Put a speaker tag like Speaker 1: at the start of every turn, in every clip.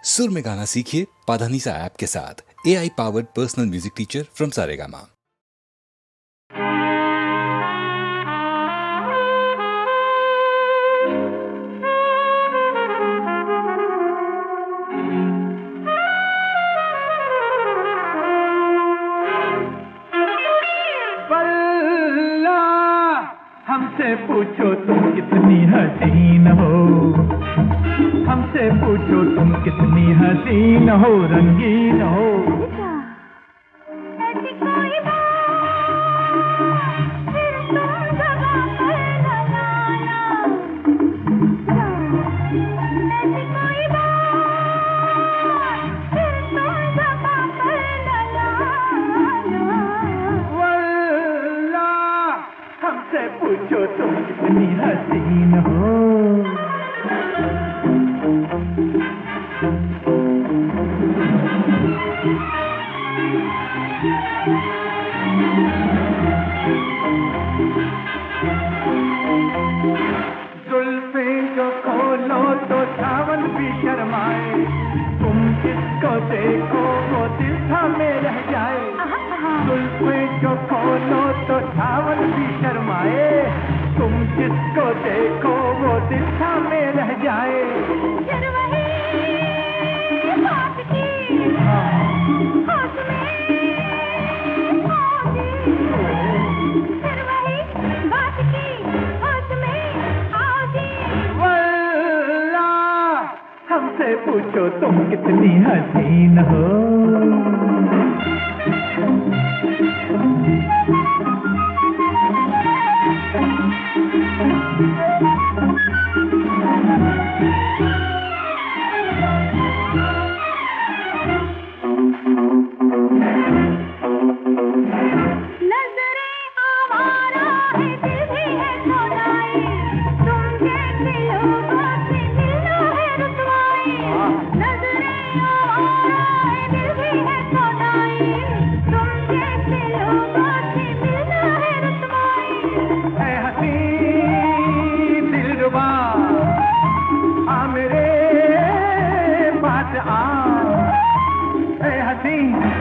Speaker 1: सुर में गाना सीखिए पाधानीसा ऐप के साथ। AI powered personal music teacher from Saregama.
Speaker 2: हमसे पूछो तुम कितनी हसीन हो, हमसे पूछो तुम कितनी हसीन हो, रंगीन हो। ऐसी कोई बात फिर तुम जबां पर न लाना, ऐसी कोई बात फिर तुम जबां पर न लाना। वल्लाह हमसे पूछो तुम कितनी हसीन हो। जुल्फें जो खोलो तो सावन भी शर्माए, तुम जिसको देखो वो दिल थामे रह जाए। जुल्फें जो खोलो तो सावन भी शर्माए, तुम जिसको देखो वो दिल थामे रह जाए। फिर वही बात की होश में आओगी, फिर वही बात की होश में आओगी। वल्लाह हमसे पूछो तुम कितनी हसीन हो।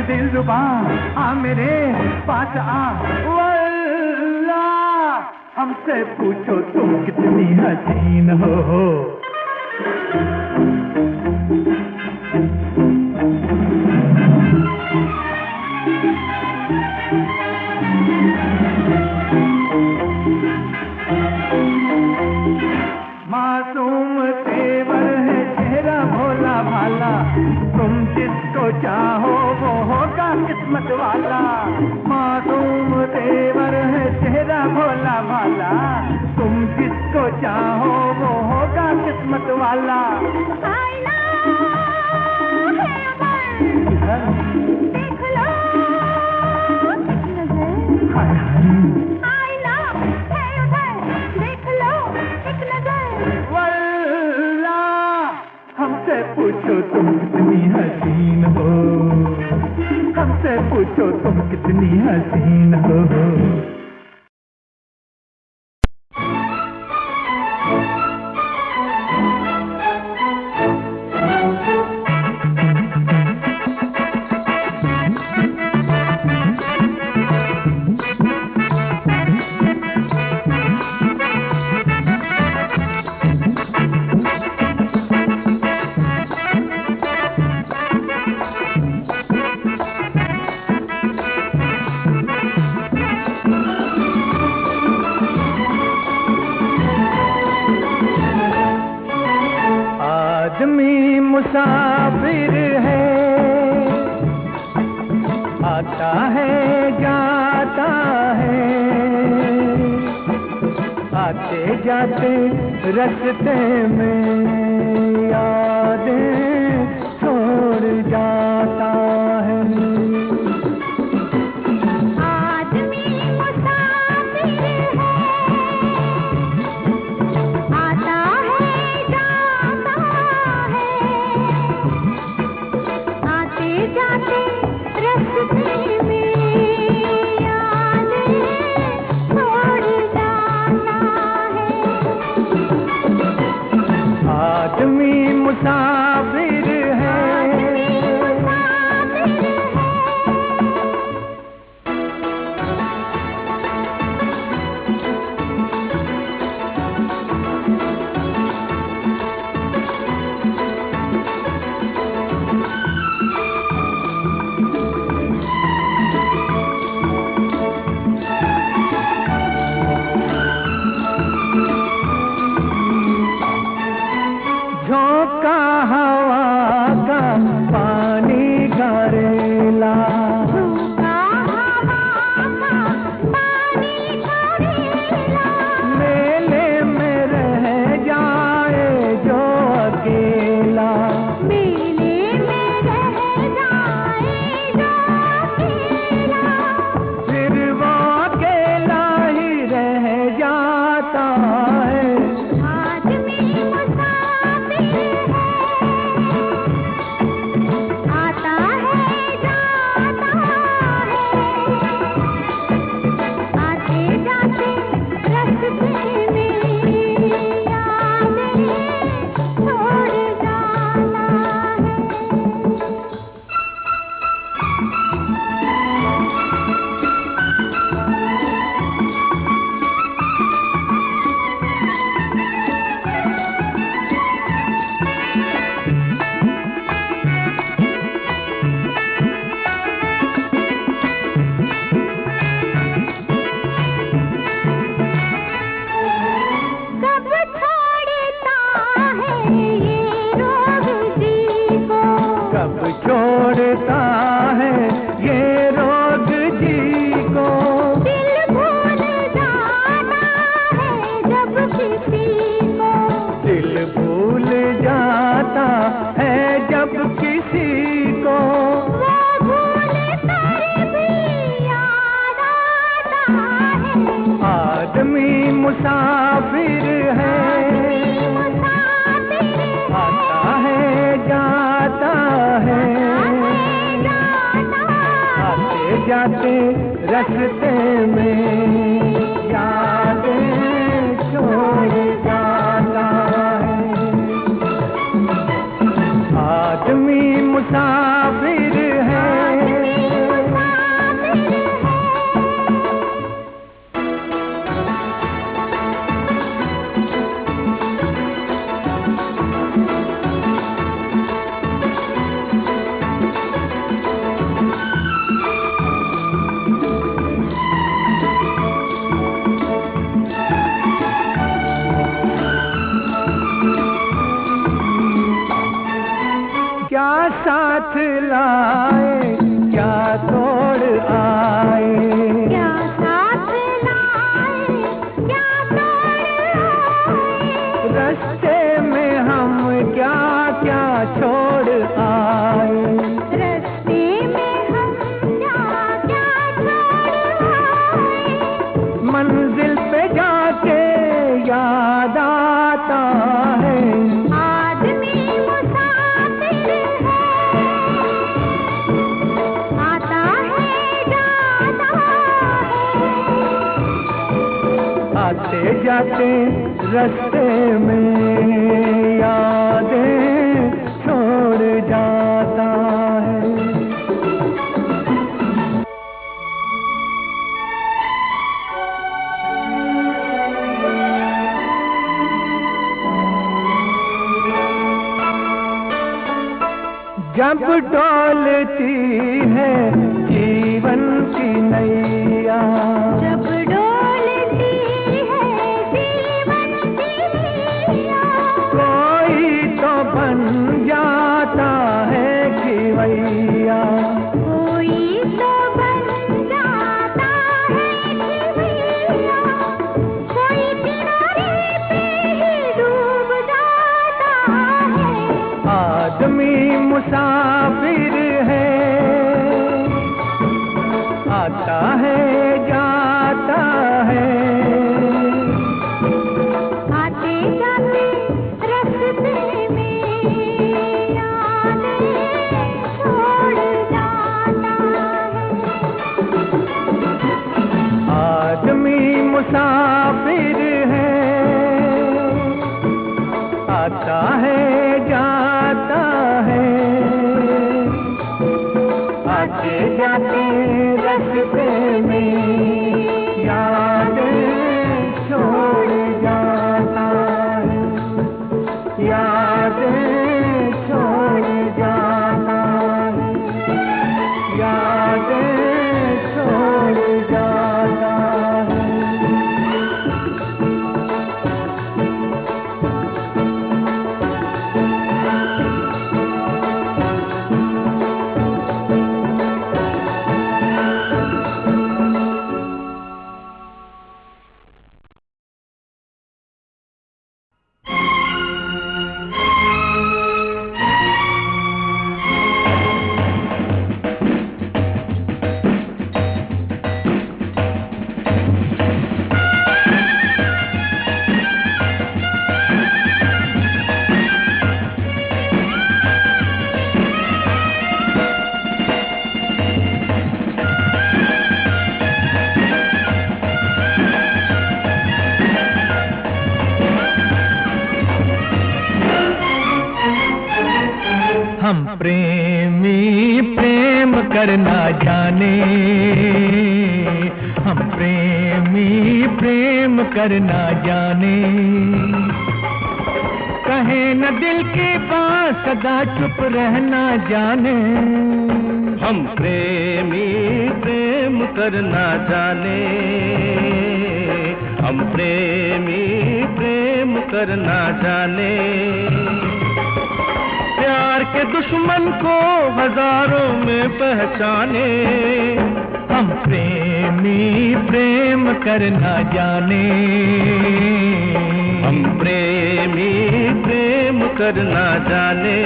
Speaker 2: दिलरुबा आ मेरे पास आ, वल्लाह हमसे पूछो तुम कितनी हसीन हो। मासूम तेवर है चेहरा भोला भाला, तुम जिसको चाहो वो होगा किस्मत वाला। मासूम तेवर है चेहरा भोला भाला, तुम जिसको चाहो वो होगा किस्मत वाला। आईना है देख लो आईना है उधर, देख लो एक नजर। वल्लाह हमसे पूछो तुम कितनी हसीन हो, हमसे पूछो तुम कितनी हसीन हो। आदमी मुसाफिर है, आता है जाता है, आते जाते रास्ते में यादें छोड़ जाता है। आदमी मुसाफिर है, पानी का रेला।
Speaker 3: झूठा हवा का पानी का रेला।
Speaker 2: मेले में रह जाए जो अकेला।
Speaker 3: मेले में रह जाए जो अकेला।
Speaker 2: फिर वो अकेला ही रह जाता है।
Speaker 3: आदमी मुसाफिर है, आता है जाता है, आते जाते रास्ते में यादें छोड़ जाता है। कब छोड़ता है ये रोग जी को।
Speaker 2: कब छोड़ता है ये रोग जी को।
Speaker 3: दिल भूल जाता है जब किसी को।
Speaker 2: दिल भूल जाता है जब किसी को।
Speaker 3: वो भूल कर भी याद आता है।
Speaker 2: आदमी मुसाफिर है,
Speaker 3: मुसाफिर
Speaker 2: आता है जाता है, आते जाते रास्ते में यादें छोड़ जाता है। आदमी मुसाफिर है। क्या साथ लाए क्या तोड़ आए।
Speaker 3: क्या साथ लाए क्या तोड़ आए।
Speaker 2: रास्ते में हम क्या क्या छोड़ आए।
Speaker 3: रास्ते में हम क्या क्या छोड़ आए।
Speaker 2: मंजिल पे जाके याद आता है।
Speaker 3: आदमी मुसाफिर है, आता है जाता है,
Speaker 2: आते जाते रास्ते में यादें छोड़ जाता है। जब डोलती है जीवन की नैया।
Speaker 3: जब डोलती है जीवन की नैया।
Speaker 2: कोई तो बन जाता है खिवैया।
Speaker 3: कोई तो बन जाता है खिवैया। कोई किनारे पे ही डूब जाता है।
Speaker 2: आदमी मुसाफिर है, आता है जाता है,
Speaker 3: आते जाते रास्ते में यादें छोड़ जाता है।
Speaker 2: आदमी मुसाफिर है, आता है जाता है, आते जाते रास्ते में यादें छोड़ जाता है, यादें छोड़ जाता है, यादें छोड़ जाता है। हम प्रेमी प्रेम करना जाने, हम प्रेमी प्रेम करना जाने। कहे न दिल की बात सदा चुप रहना जाने,
Speaker 4: हम प्रेमी प्रेम करना जाने, हम प्रेमी प्रेम करना जाने। प्यार के दुश्मन को हजारों में पहचाने,
Speaker 2: हम प्रेमी प्रेम करना जाने,
Speaker 4: हम प्रेमी प्रेम करना जाने।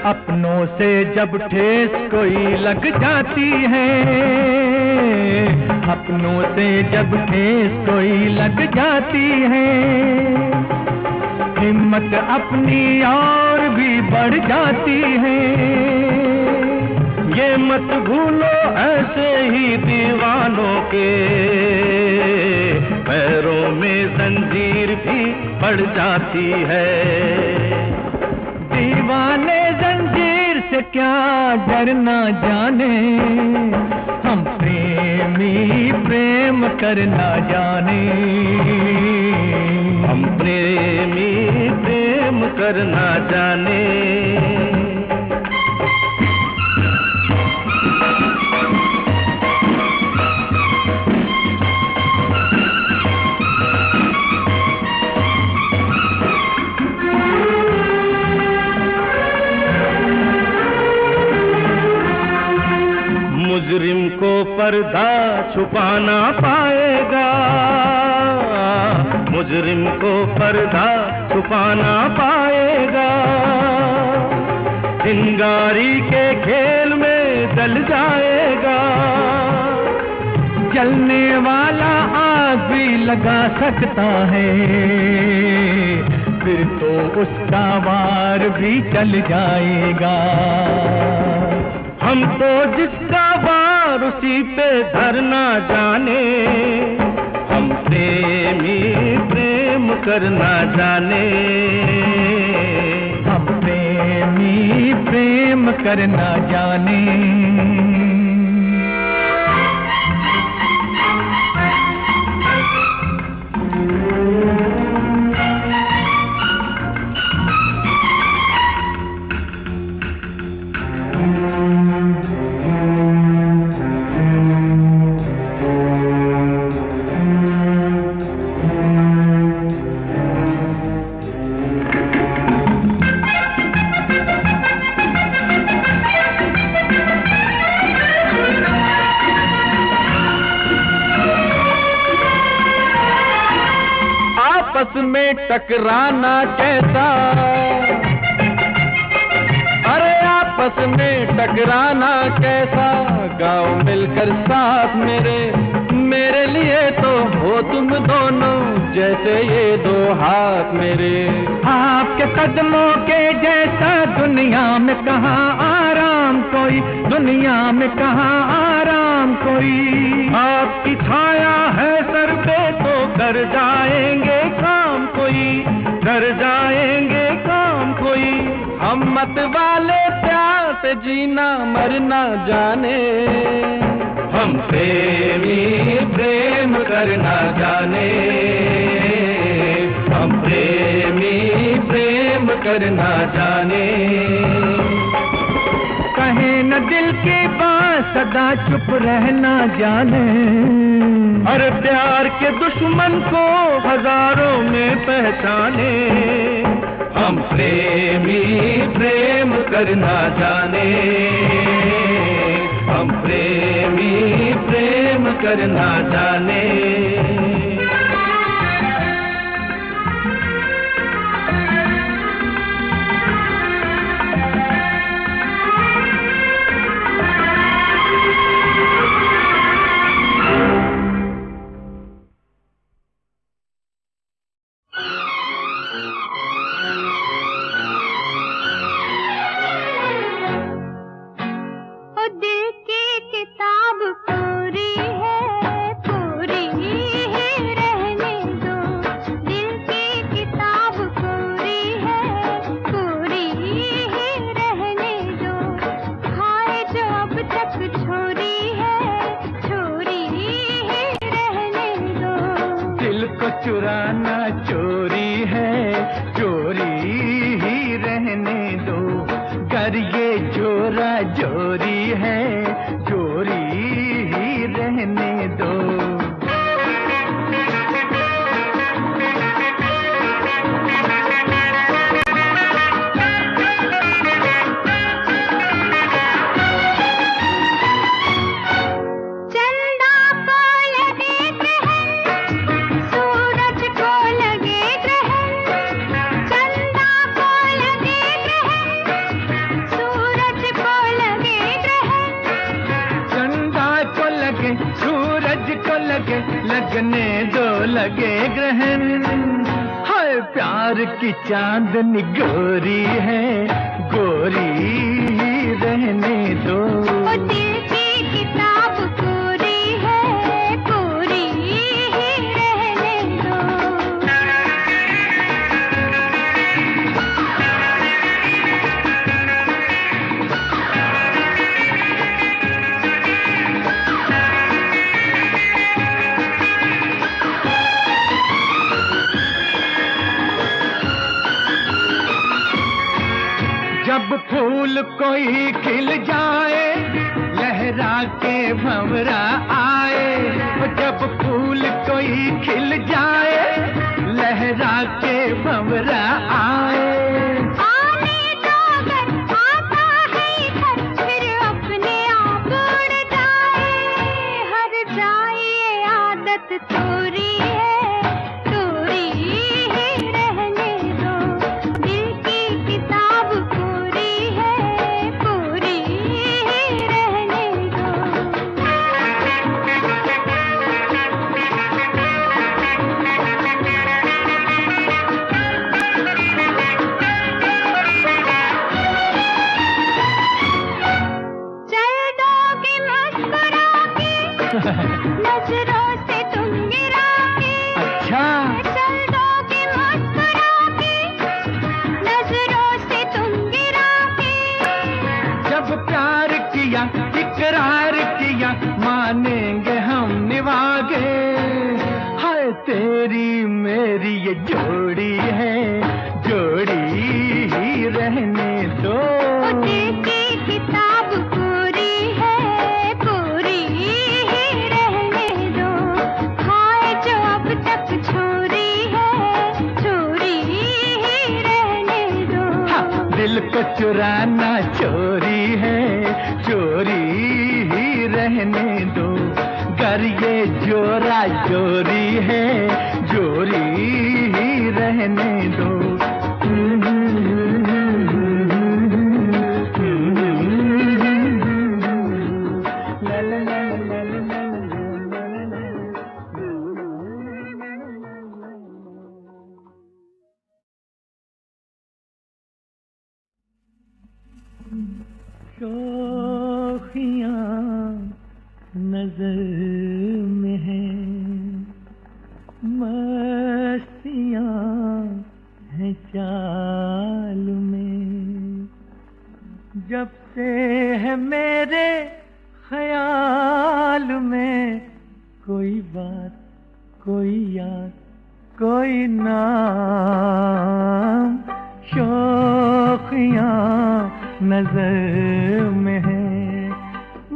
Speaker 2: अपनों से जब ठेस कोई लग जाती है, अपनों से जब ठेस कोई लग जाती है, हिम्मत अपनी और भी बढ़ जाती है।
Speaker 4: ये मत भूलो ऐसे ही दीवानों के पैरों में जंजीर भी पड़ जाती है।
Speaker 2: दीवाने जंजीर से क्या डरना जाने, हम प्रेमी प्रेम करना जाने,
Speaker 4: हम प्रेमी प्रेम करना जाने। मुजरिम को पर्दा छुपा ना पाएगा, मुजरिम को पर्दा छुपा ना पाएगा। चिंगारी के खेल में जल जाएगा,
Speaker 2: जलने वाला आग भी लगा सकता है, फिर तो उसका वार भी चल जाएगा।
Speaker 4: हम तो जिसका वार उसी पे धरना जाने, हम प्रेमी प्रेम करना जाने,
Speaker 2: हम प्रेमी प्रेम करना जाने। आपस में टकराना कैसा, अरे आपस में टकराना कैसा, गाओ मिलकर साथ मेरे, मेरे लिए तो हो तुम दोनों जैसे ये दो हाथ मेरे। आपके कदमों के जैसा दुनिया में कहाँ आराम कोई, दुनिया में कहाँ आराम कोई।
Speaker 4: आपकी छाया है सर पे तो कर जाएंगे काम कोई, कर जाएंगे काम कोई।
Speaker 2: हम मत वाले प्यार से जीना मरना जाने,
Speaker 4: हम प्रेमी प्रेम करना जाने, हम प्रेमी प्रेम करना जाने।
Speaker 2: कहे न दिल की बात सदा चुप रहना जाने,
Speaker 4: हर प्यार के दुश्मन को हजारों में पहचाने। हम प्रेमी प्रेम करना जाने, हम प्रेमी प्रेम करना जाने। है, जोरी ही रहने दो। लगने दो लगे ग्रहण, हाय प्यार की चांदनी गोरी है, गोरी ही रहने दो।
Speaker 3: ओ दिल की किताब कोरी है, कोरी ही रहने दो।
Speaker 4: जब फूल कोई खिल जाए, लहरा के भंवरा आए। जब फूल कोई खिल जाए, लहरा के भंवरा आए।
Speaker 3: आने दो अगर आता है इधर, फिर अपने आप उड़ जाए। हर जाए ये आदत तोरी है, तोरी ही रहने दो। दिल की किताब पूरी है, पूरी ही रहने दो। चल दोगे मुस्कुरा के, नजरों से तुम गिरा के।
Speaker 4: अच्छा
Speaker 3: चल दोगे मुस्कुरा के, नजरों से तुम गिरा के।
Speaker 4: जब प्यार किया, इकरार किया, मानेंगे हम निभागे। हाय तेरी मेरी ये जोड़ी है, जोड़ी ही रहने दो।
Speaker 3: ओ दिल की किताब पूरी है, पूरी ही रहने दो। हाय जो अब तक छोरी है, छोरी ही रहने दो।
Speaker 4: हाँ, दिल को चुराना चोरी है, चोरी ही रहने दो। गर ये जोरा जोरी है, जोरी ही रहने दो। ला ला ला ला ला ला ला ला। शोखियाँ नजर में है, मस्तियाँ हैं चाल में। जब से है मेरे ख्याल में कोई बात, कोई याद, कोई नाम। शौकियाँ नजर में है,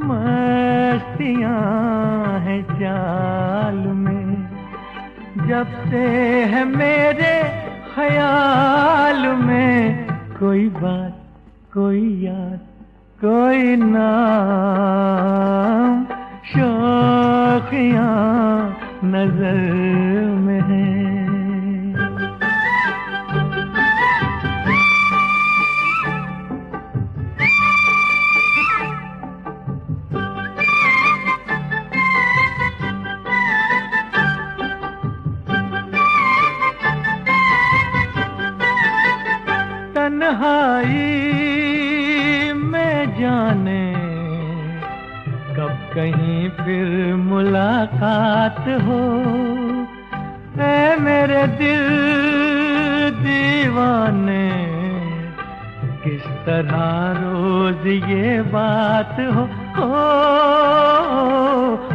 Speaker 4: मस्तियाँ हैं चाल में। जब से है मेरे ख्याल में कोई बात, कोई याद, कोई नाम। शौकियाँ नजर में है। तन्हाई में जाने कब कहीं फिर मुलाकात हो। ऐ मेरे दिल दीवाने, किस तरह रोज ये बात हो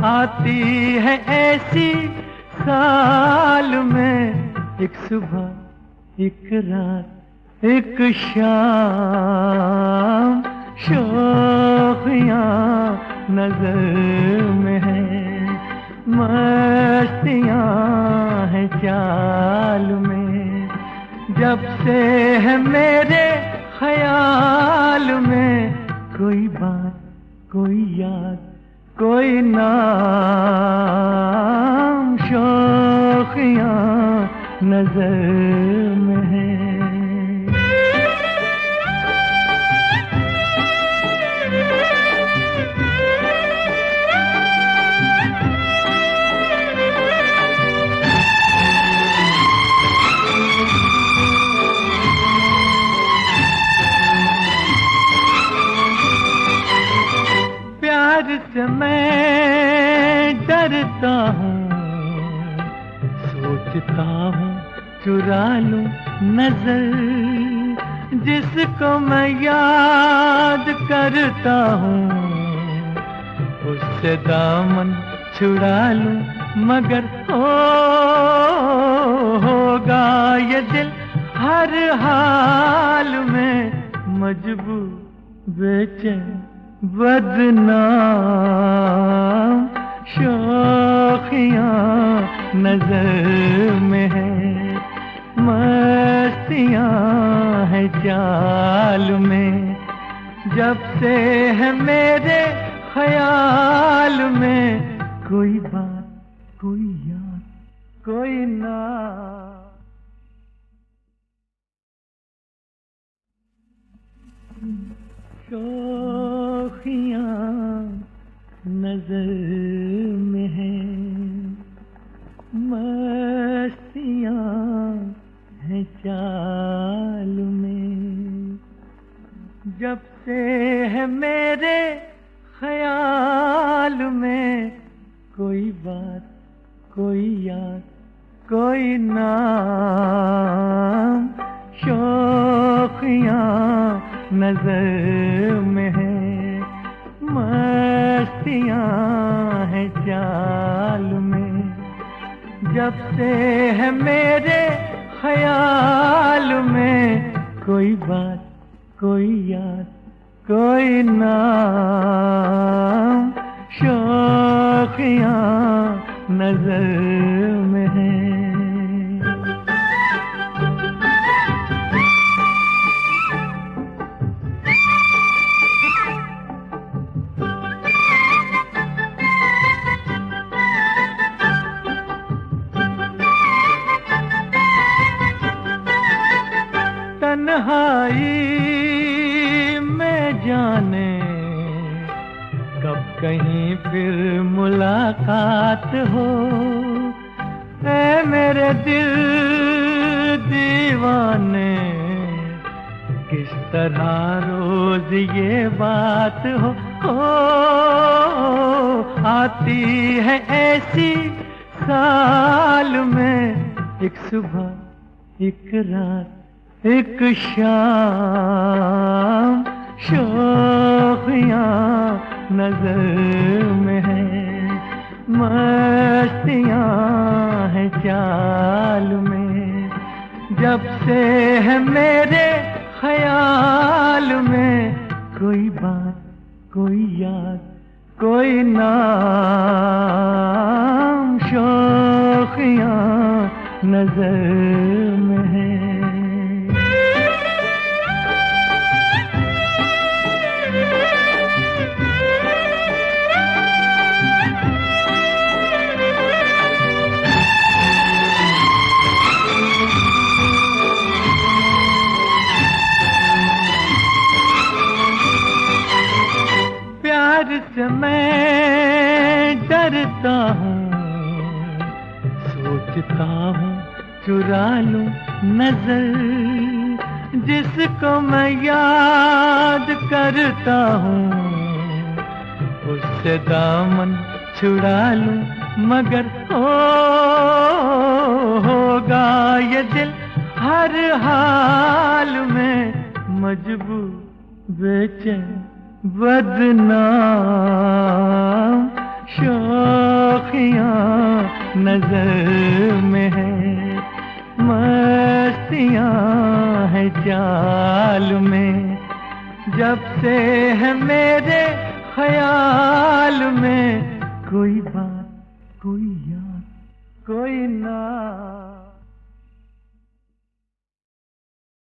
Speaker 4: आती है ऐसी साल में। एक सुबह, एक रात, एक शाम। शोखियाँ नजर में है, मस्तियाँ हैं चाल में। जब से है मेरे ख्याल में कोई बात, कोई याद, कोई नाम, शोखियाँ नजर में है। प्यार से मैं डरता हूँ, सोचता हूँ चुरा लूं नजर, जिसको मैं याद करता हूँ उससे दामन छुड़ा लूं, मगर होगा ये दिल हर हाल में मजबूर, बेचैन, बदनाम, शोखियाँ नजर में है, मस्तियाँ हैं चाल में। जब से है मेरे ख्याल में कोई बात, कोई याद, कोई नाम। शोखियाँ नजर में है, मस्तियाँ हैं चाल में। जब से है मेरे ख्याल में कोई बात, कोई याद, कोई नाम, शोखियाँ नजर में है, मस्तियाँ हैं चाल में। जब से है मेरे ख्याल में कोई बात, कोई याद, कोई नाम, शोखियाँ नजर में है। तन्हाई में जाने कब कहीं फिर मुलाकात हो, ऐ मेरे दिल दीवाने, किस तरह रोज ये बात हो आती है ऐसी साल में, एक सुबह, एक रात, एक शाम, शोखियाँ नजर में है, मस्तियाँ हैं चाल में। जब से है मेरे ख्याल में कोई बात, कोई याद, कोई नाम, शोखियाँ नजर में है। प्यार से मैं डरता हूँ, सोचता हूँ चुरा लूं नजर, जिसको मैं याद करता हूँ उससे दामन छुड़ा लूं, मगर होगा ये दिल हर हाल में मजबूर, बेचैन, बदनाम, शोखियाँ नजर में है, मस्तियाँ हैं चाल में। जब से है मेरे ख्याल में कोई बात, कोई याद, कोई ना